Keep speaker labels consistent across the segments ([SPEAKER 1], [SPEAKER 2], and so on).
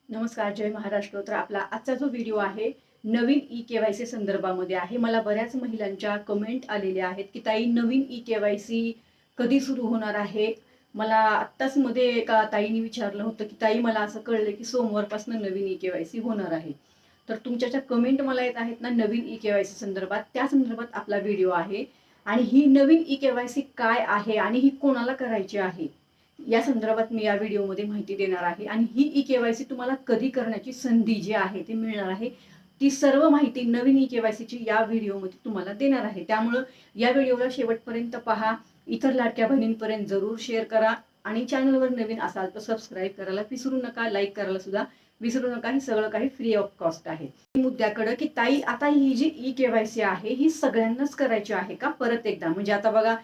[SPEAKER 1] नमस्कार, जय महाराष्ट्र. तर आपला आजचा जो व्हिडिओ आहे नवीन ई-के-वाय-सी संदर्भामध्ये आहे. मला बऱ्याच महिलांच्या कमेंट आलेल्या आहेत की ताई, नवीन ई-के-वाय-सी कधी सुरू होणार आहे? मला आत्ताच मध्ये एका ताईने विचारलं होतं की ताई, मला असं कळलं की सोमवारपासून नवीन ई-के-वाय-सी होणार आहे. तर तुमच्या ज्या कमेंट मला येत आहेत ना नवीन ई-के-वाय-सी संदर्भात, त्या संदर्भात आपला व्हिडिओ आहे. आणि ही नवीन ई-के-वाय-सी काय आहे आणि ही कोणाला करायची आहे, या संदर्भात मी या व्हिडिओमध्ये माहिती देणार आहे. आणि ही ई-के-वाय-सी तुम्हाला कधी करण्याची संधी जी आहे ती मिळणार आहे, ती सर्व माहिती नवीन ई-के-वाय-सीची या व्हिडिओमध्ये तुम्हाला देणार आहे. त्यामुळं या व्हिडिओला शेवटपर्यंत पहा, इतर लाडक्या बहिणींपर्यंत जरूर शेअर करा आणि चॅनलवर नवीन असाल तर सबस्क्राईब करायला विसरू नका, लाईक करायला सुद्धा विसरू नका. हे सगळं काही फ्री ऑफ कॉस्ट आहे. मुद्द्याकडे की ताई, आता ही जी ई-के-वाय-सी आहे ही सगळ्यांनाच करायची आहे का? परत एकदा म्हणजे आता बघा,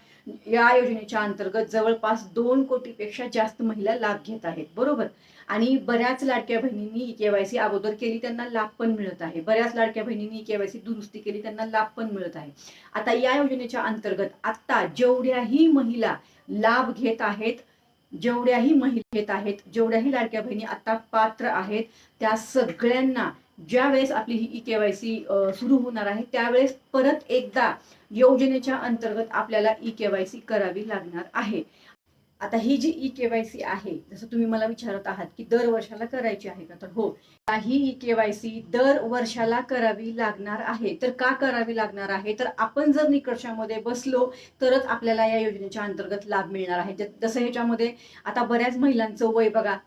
[SPEAKER 1] या योजनेच्या अंतर्गत जवळपास 2 कोटीपेक्षा जास्त महिला लाभ घेत आहेत, बरोबर. आणि बऱ्याच लाडक्या बहिणींनी ई-के-वाय-सी अगोदर केली, त्यांना लाभ पण मिळत आहे. बऱ्याच लाडक्या बहिणींनी ई-के-वाय-सी दुरुस्ती केली, त्यांना लाभ पण मिळत आहे. आता या योजनेच्या अंतर्गत आता जेवढ्याही महिला लाभ घेत आहेत, जेवढ्याही महिला घेत आहेत, जेवढ्याही लाडक्या बहिणी आता पात्र आहेत, त्या सगळ्यांना ज्या वेळेस आपली ही ई-के-वाय-सी सुरू होणार आहे त्यावेळेस परत एकदा योजनेच्या अंतर्गत आपल्याला ई-के-वाय-सी करावी लागणार आहे. आता ही जी ई-के-वाय-सी आहे, जसं तुम्ही मला विचारत आहात की दर वर्षाला करायची आहे का, तर हो, ही ई-के-वाय-सी दर वर्षाला करावी लागणार आहे. तर का करावी लागणार आहे? तर आपण जर निकषामध्ये बसलो तरच आपल्याला या योजनेच्या अंतर्गत लाभ मिळणार आहे. जसं ह्याच्यामध्ये आता बऱ्याच महिलांचं वय बघा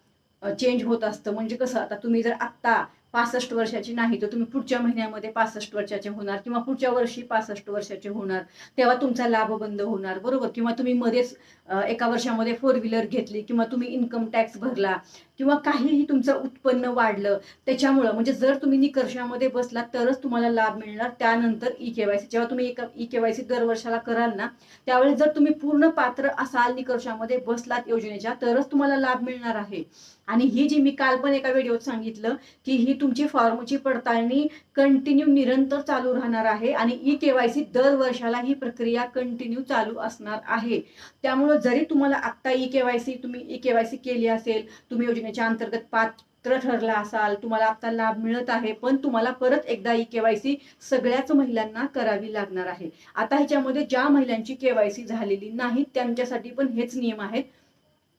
[SPEAKER 1] चेंज होत असतं. म्हणजे कसं, आता तुम्ही जर आत्ता 65 वर्षाची नाही तर तुम्ही पुढच्या महिन्यामध्ये 65 वर्षाचे होणार किंवा पुढच्या वर्षी 65 वर्षाचे होणार, तेव्हा तुमचा लाभ बंद होणार, बरोबर. किंवा तुम्ही मध्येच एका वर्षामध्ये 4 व्हीलर घेतली किंवा तुम्ही इन्कम टॅक्स भरला किंवा काहीही तुमचं उत्पन्न वाढलं, त्याच्यामुळं म्हणजे जर तुम्ही निकषामध्ये बसलात तरच तुम्हाला लाभ मिळणार. त्यानंतर ई-के-वाय-सी जेव्हा तुम्ही ई-के-वाय-सी दर वर्षाला कराल ना, त्यावेळेस जर तुम्ही पूर्ण पात्र असाल, निकषामध्ये बसलात योजनेच्या, तरच तुम्हाला लाभ मिळणार आहे. आणि ही जी मी काल पण एका व्हिडिओत सांगितलं की ही तुमची फॉर्मची पडताळणी कंटिन्यू निरंतर चालू राहणार आहे आणि ई-के-वाय-सी दर वर्षाला ही प्रक्रिया कंटिन्यू चालू असणार आहे. त्यामुळे जरी तुम्हाला आत्ता तुम्ही ई-के-वाय-सी केली असेल, तुम्ही योजनेच्या अंतर्गत पात्र ठरला असाल, तुम्हाला आता लाभ मिळत आहे, पण तुम्हाला परत एकदा ई-के-वाय-सी सगळ्याच महिलांना करावी लागणार आहे. आता ह्याच्यामध्ये ज्या महिलांची के-वाय-सी झालेली नाही त्यांच्यासाठी पण हेच नियम आहेत.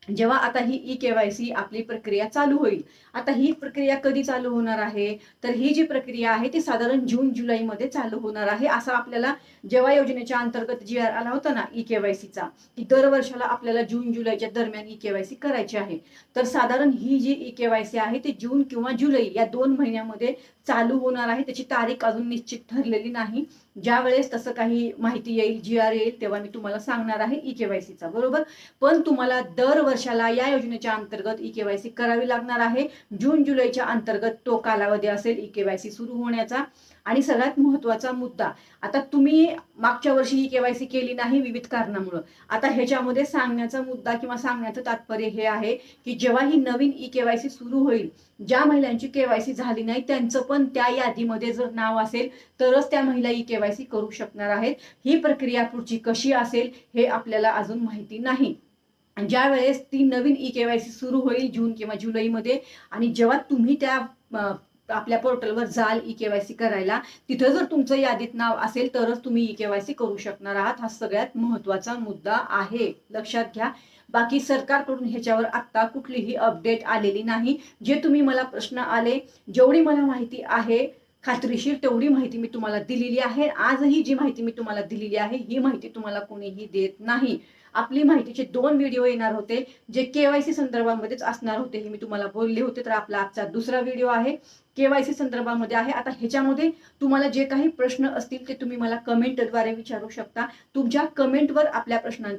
[SPEAKER 1] जेव्हा आता ही ई-के-वाय-सी आपली प्रक्रिया चालू होईल, आता ही प्रक्रिया कधी चालू होणार आहे, तर ही जी प्रक्रिया आहे ती साधारण जून-जुलैमध्ये चालू होणार आहे. असं आपल्याला जेव्हा योजनेच्या अंतर्गत जी-आर आला होता ना ई-के-वाय-सीचा, की दर वर्षाला आपल्याला जून-जुलैच्या दरम्यान ई-के-वाय-सी करायची आहे. तर साधारण ही जी ई-के-वाय-सी आहे ती जून किंवा जुलै या 2 महिन्यामध्ये चालू होणार आहे. त्याची तारीख अजून निश्चित ठरलेली नाही. ज्या वेळेस तसं काही माहिती येईल, जी-आर येईल, तेव्हा मी तुम्हाला सांगणार आहे ई-के-वाय-सीचा, बरोबर. पण तुम्हाला दर वर्षाला या योजनेच्या अंतर्गत ई-के-वाय-सी करावी लागणार आहे. जून-जुलैच्या अंतर्गत तो कालावधी असेल ई-के-वाय-सी सुरू होण्याचा. आणि सगळ्यात महत्त्वाचा मुद्दा, आता तुम्ही मागच्या वर्षी ई-के-वाय-सी केली नाही विविध कारणामुळे, आता ह्याच्यामध्ये सांगण्याचा मुद्दा किंवा सांगण्याचं तात्पर्य हे आहे की जेव्हा ही नवीन ई-के-वाय-सी सुरू होईल, ज्या महिलांची के-वाय-सी झाली नाही त्यांचं पण त्या यादीमध्ये जर नाव असेल तरच त्या महिला ई-के-वाय-सी करू शकणार आहेत. ही प्रक्रिया पुढची कशी असेल हे आपल्याला अजून माहिती नाही. ज्या वेळेस ती नवीन ई-के-वाय-सी सुरू होईल जून किंवा जुलैमध्ये, आणि जेव्हा तुम्ही त्या आपल्या पोर्टलवर जाल ई-के-वाय-सी करायला, तिथं जर तुमचं यादीत नाव असेल तरच तुम्ही ई-के-वाय-सी करू शकणार आहात. हा सगळ्यात महत्त्वाचा मुद्दा आहे, लक्षात घ्या. बाकी सरकारकडून ह्याच्यावर आत्ता कुठलीही अपडेट आलेली नाही. जे तुम्ही मला प्रश्न आले, जेवढी मला माहिती आहे खात्रीशीर तेवढी माहिती मी तुम्हाला दिलेली आहे. आजही जी माहिती मी तुम्हाला दिलेली आहे ही माहिती तुम्हाला कोणीही देत नाही. आपली माहितीचे 2 व्हिडिओ येणार होते जे के-वाय-सी संदर्भामध्येच असणार होते, हे मी तुम्हाला बोलले होते. तर आपला आजचा दुसरा व्हिडिओ आहे, के-वाय-सी संदर्भामध्ये आहे. आता ह्याच्यामध्ये तुम्हाला जे काही प्रश्न असतील ते तुम्ही मला कमेंटद्वारे विचारू शकता. तुमच्या कमेंटवर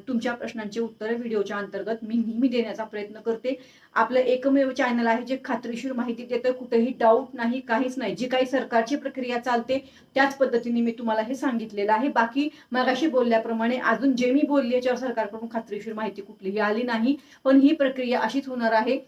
[SPEAKER 1] तुमच्या प्रश्नांची उत्तरं व्हिडिओच्या अंतर्गत मी नेहमी देण्याचा प्रयत्न करते. आपलं एकमेव चॅनल आहे जे खात्रीशीर माहिती देतं, कुठेही डाऊट नाही, काहीच नाही. जी काही सरकारची प्रक्रिया चालते त्याच पद्धतीने मी तुम्हाला हे सांगितलेलं आहे. बाकी मगाशी बोलल्याप्रमाणे अजून जे मी बोलले याच्यावर सरकारकडून खात्रीशीर माहिती कुठलीही आली नाही, पण ही प्रक्रिया अशीच होणार आहे.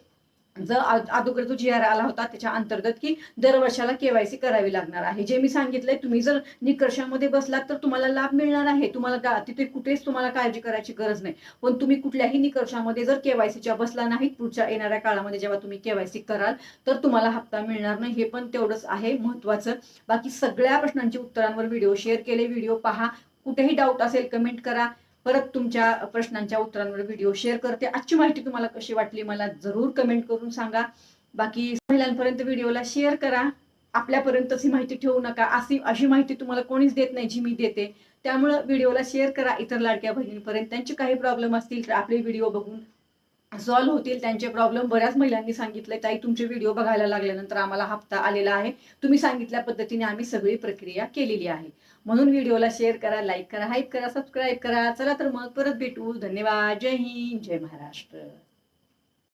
[SPEAKER 1] अगोदर जो जी आर आला होता त्याच्या अंतर्गत की दरवर्षाला केवायसी करावी लागणार आहे. जे मी सांगितलंय, तुम्ही जर निकषामध्ये बसलात तर तुम्हाला लाभ मिळणार आहे. तुम्हाला तिथे कुठेच तुम्हाला काळजी करायची गरज नाही. पण तुम्ही कुठल्याही निकषामध्ये जर केवायसीच्या बसला नाही, पुढच्या येणाऱ्या काळामध्ये जेव्हा तुम्ही केवायसी कराल तर तुम्हाला हप्ता मिळणार नाही. हे पण तेवढंच आहे महत्वाचं. बाकी सगळ्या प्रश्नांची उत्तरांवर व्हिडिओ शेअर केले. व्हिडिओ पहा. कुठेही डाऊट असेल कमेंट करा. परत तुमच्या प्रश्नांच्या उत्तरांवर व्हिडिओ शेअर करते. आजची माहिती तुम्हाला कशी वाटली मला जरूर कमेंट करून सांगा. बाकी महिलांपर्यंत व्हिडिओला शेअर करा. आपल्यापर्यंतच ही माहिती ठेवू नका. अशी माहिती तुम्हाला कोणीच देत नाही जी मी देते. त्यामुळे व्हिडिओला शेअर करा इतर लाडक्या बहिणींपर्यंत. त्यांचे काही प्रॉब्लेम असतील तर आपले व्हिडिओ बघून सॉल्व्ह होतील त्यांचे प्रॉब्लेम. बऱ्याच महिलांनी सांगितलंय, ताई तुमचे व्हिडिओ बघायला लागल्यानंतर आम्हाला हप्ता आलेला आहे. तुम्ही सांगितल्या पद्धतीने आम्ही सगळी प्रक्रिया केलेली आहे. म्हणून व्हिडिओला शेअर करा, लाईक करा, हाईप करा, सबस्क्राईब करा. चला तर मग परत भेटू. धन्यवाद. जय हिंद, जय महाराष्ट्र.